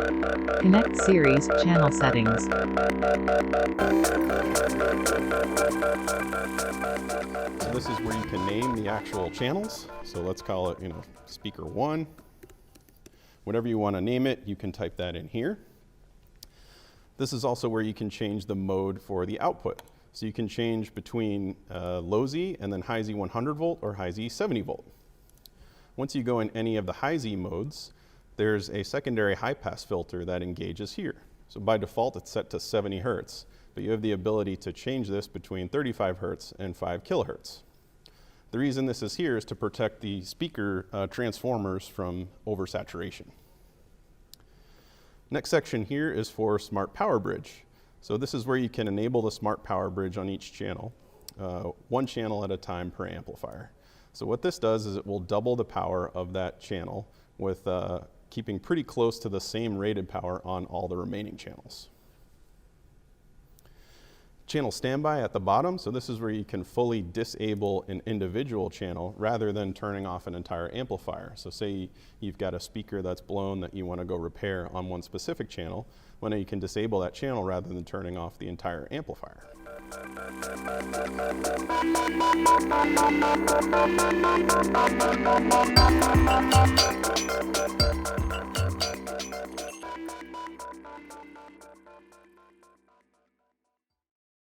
Connect series channel settings. So this is where you can name the actual channels. So let's call it, speaker 1. Whatever you want to name it, you can type that in here. This is also where you can change the mode for the output. So you can change between low Z and then high Z 100 volt or high Z 70 volt. Once you go in any of the high Z modes, there's a secondary high pass filter that engages here. So by default, it's set to 70 hertz, but you have the ability to change this between 35 hertz and 5 kilohertz. The reason this is here is to protect the speaker transformers from oversaturation. Next section here is for Smart Power Bridge. So this is where you can enable the Smart Power Bridge on each channel, one channel at a time per amplifier. So what this does is it will double the power of that channel with keeping pretty close to the same rated power on all the remaining channels. Channel standby at the bottom, so this is where you can fully disable an individual channel rather than turning off an entire amplifier. So say you've got a speaker that's blown that you want to go repair on one specific channel, well, now you can disable that channel rather than turning off the entire amplifier.